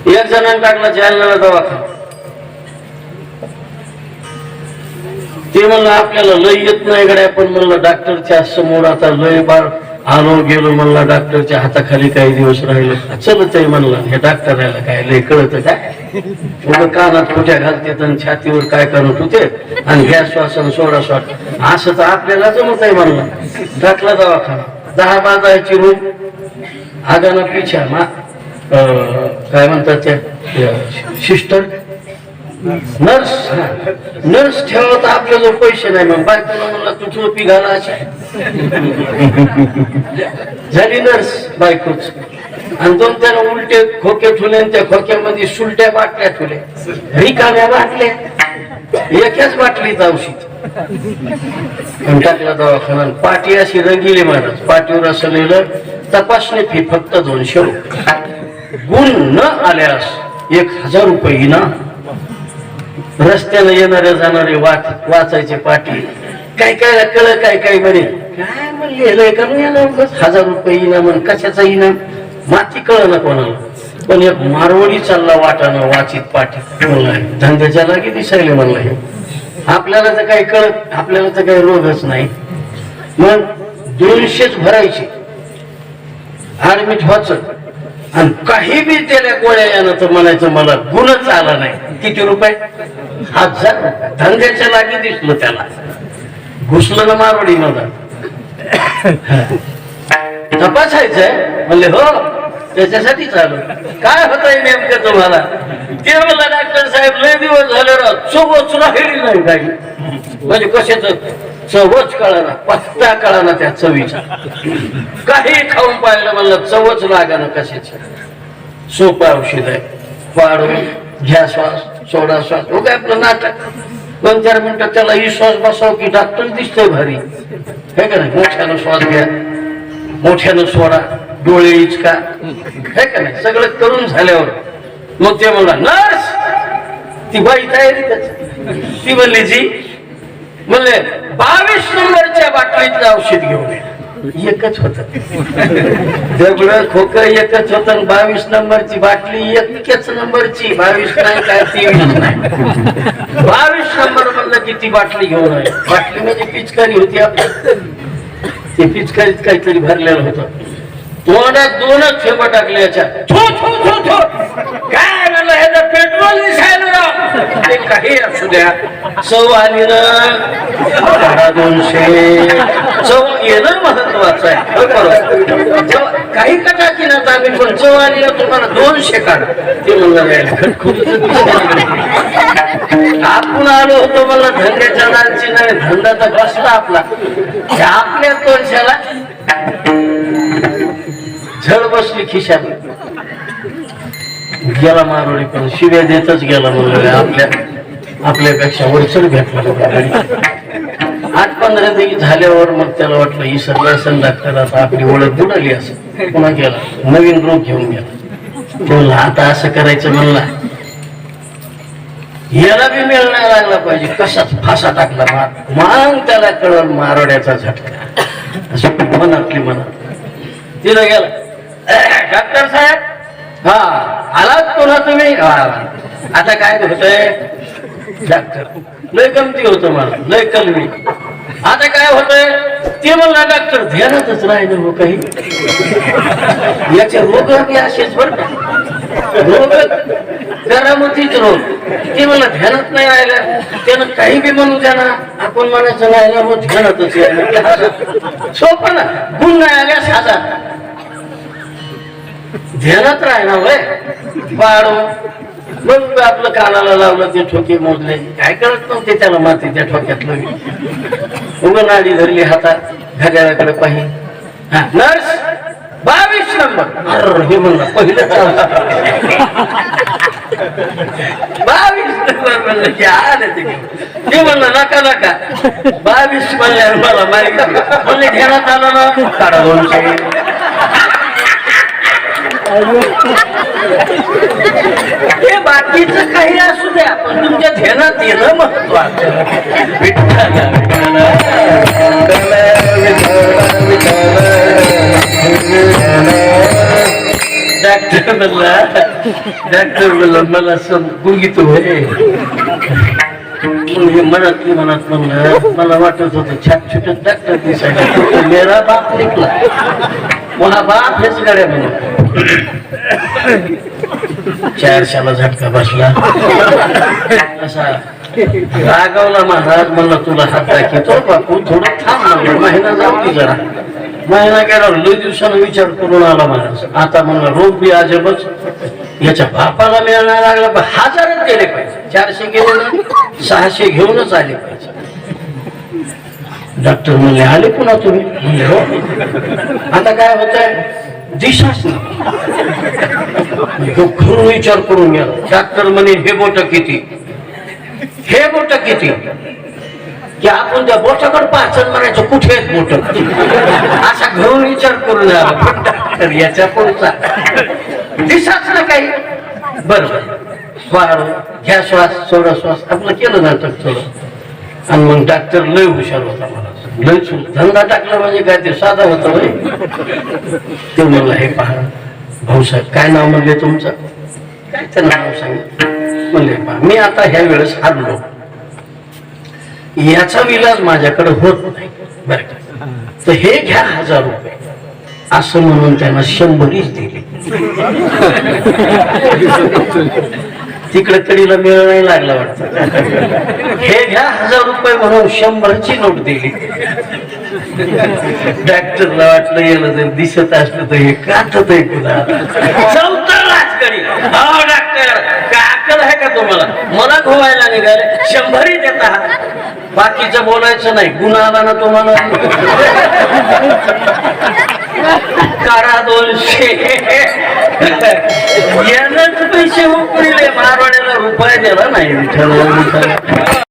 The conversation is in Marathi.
एक जणांनी टाकला जालन्याला दवाखाना. ते म्हणलं आपल्याला लय येत नाही गड्या, पण म्हणलं डॉक्टरच्या समोर आता लय बार आलो गेलो म्हणलं डॉक्टरच्या हाताखाली काही दिवस राहिलो चलत आहे म्हणलं. हे डॉक्टराला काय लय कळत काय, पुढं कानात खोट्या घालते आणि छातीवर काय करत होते आणि गॅस श्वासन सोडा श्वास असं तर आपल्याला जमत आहे म्हणलं. टाकला दवाखाना. 10 वाजायची रूम. आगाना पिछा काय म्हणतात त्या सिस्टर नर्स. नर्स ठेवत आपल्या जो पैसे नाही. मग बायकोला म्हणला तू टोपी घाला अशी झाली नर्स बायकोच. आणि दोन त्याला उलटे खोके ठेवले आणि त्या खोक्यामध्ये सुलट्या बाटल्या ठेवल्या, रिकाम्या बाटल्या, एकाच बाटलीत औषध. पण टाकला दवाखाना. पाठी अशी रंगीली महाराज. पाठीवर असं लिहिलं तपासणी फी फक्त 200 रुपये. गुण न आल्यास 1000 रुपये इनाम. रस्त्याला येणारे जाणारे वाचायचे पाठी. काय काय कळ काय काय म्हणे काय म्हणले का 1000 रुपये इनाम. कशाचा इनाम माती कळ ना कोणाला. पण एक मारवडी चालला वाटानं वाचित पाठी. धंद्याच्या लागी दिसायले म्हणलं हे. आपल्याला तर काही कळत, आपल्याला तर काही रोगच नाही. मग 200च भरायचे ऍडमिट व्हायचं आणि काही बी त्याला गोळ्या यानं तर म्हणायचं मला गुणच आला नाही. किती रुपये 1000. धंद्याच्या लागी दिसलं त्याला. घुसलं ना मारवडी मला. तपासायचंय म्हणले हो त्याच्यासाठी चालू. काय होतंय नेमकं तुम्हाला. ते मला डॉक्टर साहेब लय दिवस झाले राव चवच राहिली नाही काही. म्हणजे कशाच चवच कळना, पत्ता कळना त्या चवीचा. काही खाऊन पाहिलं म्हणलं चवच लागाना कशाची. सोपं औषध आहे. वाढून घ्या श्वास सोडा श्वास. हो काय आपलं नाटक. 2-4 मिनिटं त्याला विश्वास बसाव की डॉक्टर दिसतोय भारी. हे का नाही. मोठ्यानं श्वास घ्या, मोठ्यानं सोडा, डोळे इचका. हे का नाही. सगळं करून झाल्यावर मग ते म्हणला नर्स. ती बाई तयारी ती म्हणली जी म्हणले 22 नंबरच्या बाटलीतलं औषध घेऊन ये. एकच होत दगड खोक एकच होत. 22 नंबरची बाटली एकच नंबरची. 22 नाही काय 23 नाही. 22 नंबर म्हणलं की ती बाटली घेऊन आहे. बाटली म्हणजे पिचकारी होती आपली. ते पिचकारीत काहीतरी भरलेलं होतं. तोंडात 2च फेंब टाकले याच्या. काय म्हणलं ह्याचं पेट्रोल दिसायला. ते काही असू द्या चव आली ना 200. चव येणं महत्वाचं आहे. बरोबर. काही का टाकी ना आम्ही पण चव आली ना तुम्हाला 200 काढ. ते म्हणलं आपण आलो होतो मला धंद्याच्या लालची नाही. धंदा तर बसला आपला. आपल्या 200ला झड बसली खिशात. गेला मारोडी पण शिव्या देतच गेला. म्हणलं आपल्यापेक्षा वरचढ भेटला. 8-15 दिवस झाल्यावर मग त्याला वाटलं ही सर्व डॉक्टर आता आपली ओळख बुडाली असं. पुन्हा गेला नवीन रोग घेऊन गेला. म्हणलं आता असं करायचं म्हणला याला बी मिळणार लागला पाहिजे. कशाच फासा टाकला मग त्याला कळलं मारोड्याचा झटका. असं मनातली मनात. तिला गेला डॉक्टर साहेब. हा आलात पुन्हा तुम्ही. आता काय होतंय डॉक्टर. लय गमती होतं मला लय कलमी. आता काय होतंय ते म्हणला डॉक्टर ध्यानातच राहिलं हो काही. याचे रोग असेच बरं का. रोग करामतीच रोग. ते मला ध्यानात नाही राहिलं. त्यानं काही बी म्हणू द्या ना आपण म्हणायचं नाही ना मग ध्यानातच यायला. सोपं ना. गुण नाही आल्या साधा ध्यानात राहिना वय वाढ. मग आपलं कानाला लावलं ते ठोके मोजले. काय करत नव्हते त्याला माती त्या ठोक्यातलं. उग नाडी धरली हातात घड्याळाकडे पाहिजे. Nurse 22 number. हे म्हणलं पहिलं 22 नंबर म्हणलं की आले ते म्हणलं नका नका 22 म्हणल्यावर मला माहिती म्हणले ध्यानात आलं ना काढा 200. हे बाकीचं काही असू द्या पण तुमच्या ध्यानात येणं महत्वाचं. डॉक्टर म्हणला मला गुंगित होय म्हणत म्हणलं मला वाटत होतं छाट छुट डॉक्टर दिसायला मेरा बाप निघला मला बाप हेच गाड्या म्हणून 400ला झटका बसला असा रागावला महाराज म्हणला तुला हात दाखवतो बापू थोडं थांब म्हणलं महिना जाऊ की जरा महिना गेला लई दिवसानं विचार करून आला महाराज आता म्हणलं रोग बी अजबच याच्या बापाला मिळणार लागला पण 1000च गेले पाहिजे 400 गेले ना 600 घेऊनच आले पाहिजे डॉक्टर म्हणले आले पुन्हा तुम्ही म्हणले हो आता काय होत आहे दिशाच ना घरून विचार करून गेला डॉक्टर म्हणे हे बोट किती हे बोट किती की आपण त्या बोटाकडे पाहचन म्हणायचं कुठे आहेत बोट असा घरून विचार करून डॉक्टर याच्या पुढचा दिसाच ना काही बरोबर घ्या श्वास सोडा श्वास आपलं केलं जातं थोडं आणि मग डॉक्टर लय हुशार होता मला लय धंदा टाकला म्हणजे काय ते साधा होता भाई ते म्हणलं हे पहा भाऊसाहेब काय नाव म्हणले तुमचं काय ते नाव सांगितलं म्हणले पहा मी आता ह्या वेळेस हारलो याचा विलाज माझ्याकडे होत नाही बरं का तर हे घ्या 1000 रुपये असं म्हणून त्यांना 100च दिले तिकडे कडीला मेळ नाही लागला वाटतं हे घ्या 1000 रुपये म्हणून 100ची नोट दिली डॉक्टरला वाटलं याला जर दिसत असलं तर हे काटत आहे तुला चौथाच कडी हो डॉक्टर काय अक्कल आहे का तुम्हाला मला घोवायला निघाले 100ही देता बाकीचं बोलायचं नाही गुन्हा आला ना तुम्हाला करा 200 यानंच पैसे उकळले मारवाड्याला रुपये दिला नाही विठ्ठल